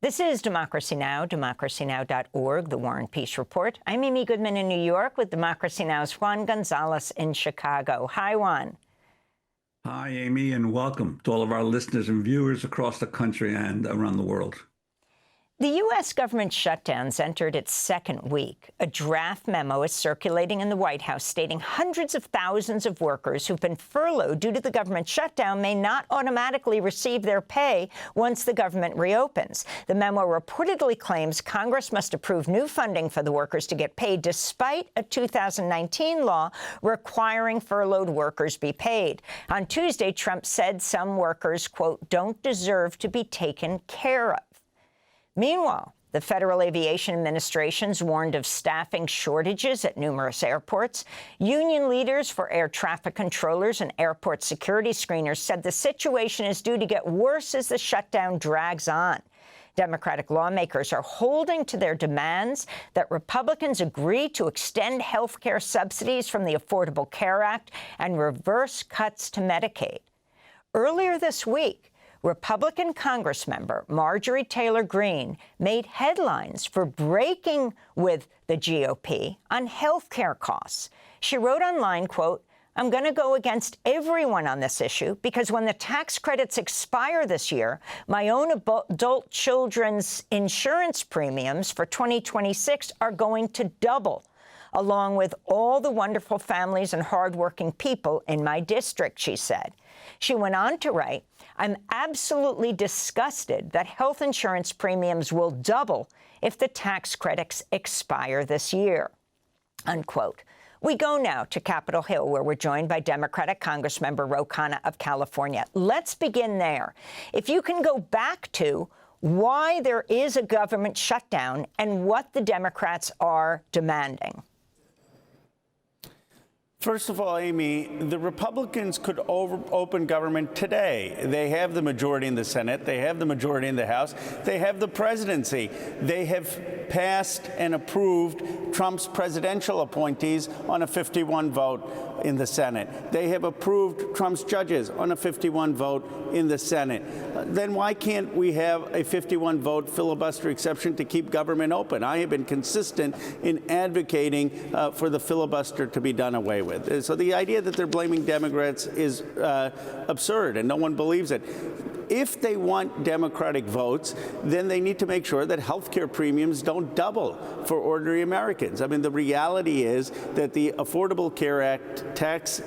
This is Democracy Now!, democracynow.org, The War and Peace Report. I'm Amy Goodman in New York with Democracy Now!'s Juan Gonzalez in Chicago. Hi, Juan. Hi, Amy, and welcome to all of our listeners and viewers across the country and around the world. The U.S. government shutdown's entered its second week. A draft memo is circulating in the White House stating hundreds of thousands of workers who've been furloughed due to the government shutdown may not automatically receive their pay once the government reopens. The memo reportedly claims Congress must approve new funding for the workers to get paid, despite a 2019 law requiring furloughed workers be paid. On Tuesday, Trump said some workers, quote, don't deserve to be taken care of. Meanwhile, the Federal Aviation Administration's warned of staffing shortages at numerous airports. Union leaders for air traffic controllers and airport security screeners said the situation is due to get worse as the shutdown drags on. Democratic lawmakers are holding to their demands that Republicans agree to extend health care subsidies from the Affordable Care Act and reverse cuts to Medicaid. Earlier this week, Republican Congressmember Marjorie Taylor Greene made headlines for breaking with the GOP on health care costs. She wrote online, quote, I'm going to go against everyone on this issue because when the tax credits expire this year, my own adult children's insurance premiums for 2026 are going to double, along with all the wonderful families and hardworking people in my district, she said. She went on to write, I'm absolutely disgusted that health insurance premiums will double if the tax credits expire this year, unquote. We go now to Capitol Hill, where we're joined by Democratic Congressmember Khanna of California. Let's begin there. If you can go back to why there is a government shutdown and what the Democrats are demanding. First of all, Amy, the Republicans could open government today. They have the majority in the Senate. They have the majority in the House. They have the presidency. They have passed and approved Trump's presidential appointees on a 51 vote in the Senate. They have approved Trump's judges on a 51 vote in the Senate. Then why can't we have a 51 vote filibuster exception to keep government open? I have been consistent in advocating for the filibuster to be done away with. So the idea that they're blaming Democrats is absurd, and no one believes it. If they want Democratic votes, then they need to make sure that health care premiums don't double for ordinary Americans. I mean, the reality is that the Affordable Care Act tax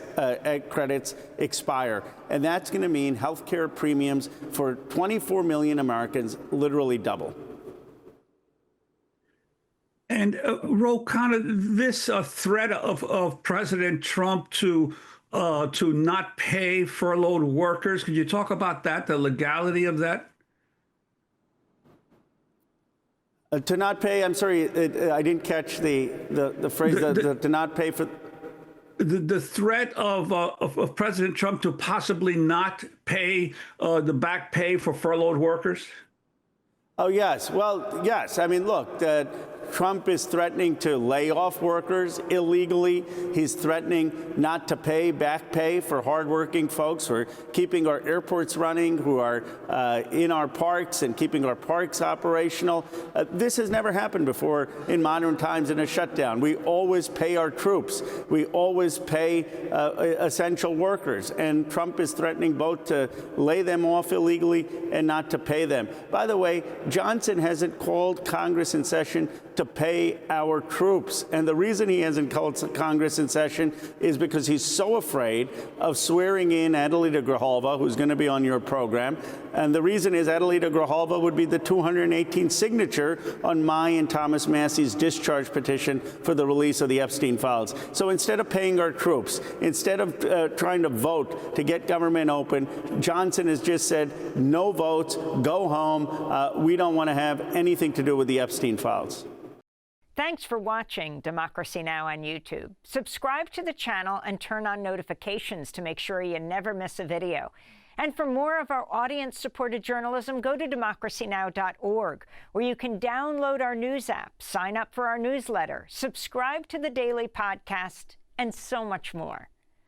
credits expire, and that's going to mean health care premiums for 24 million Americans literally double. And Khanna, this threat of President Trump to not pay furloughed workers, could you talk about that, the legality of that? To not pay, I'm sorry, I didn't catch the phrase, to not pay for... The threat of President Trump to possibly not pay the back pay for furloughed workers? Oh, yes. Well, yes. I mean, look, Trump is threatening to lay off workers illegally. He's threatening not to pay back pay for hardworking folks who are keeping our airports running, who are in our parks and keeping our parks operational. This has never happened before in modern times in a shutdown. We always pay our troops. We always pay essential workers. And Trump is threatening both to lay them off illegally and not to pay them. By the way, Johnson hasn't called Congress in session to pay our troops. And the reason he hasn't called Congress in session is because he's so afraid of swearing in Adelita Grijalva, who's going to be on your program. And the reason is Adelita Grijalva would be the 218th signature on my and Thomas Massey's discharge petition for the release of the Epstein files. So instead of paying our troops, instead of trying to vote to get government open, Johnson has just said, no votes, go home. We don't want to have anything to do with the Epstein files. Thanks for watching Democracy Now! On YouTube. Subscribe to the channel and turn on notifications to make sure you never miss a video. And for more of our audience-supported journalism, go to democracynow.org, where you can download our news app, sign up for our newsletter, subscribe to the daily podcast, and so much more.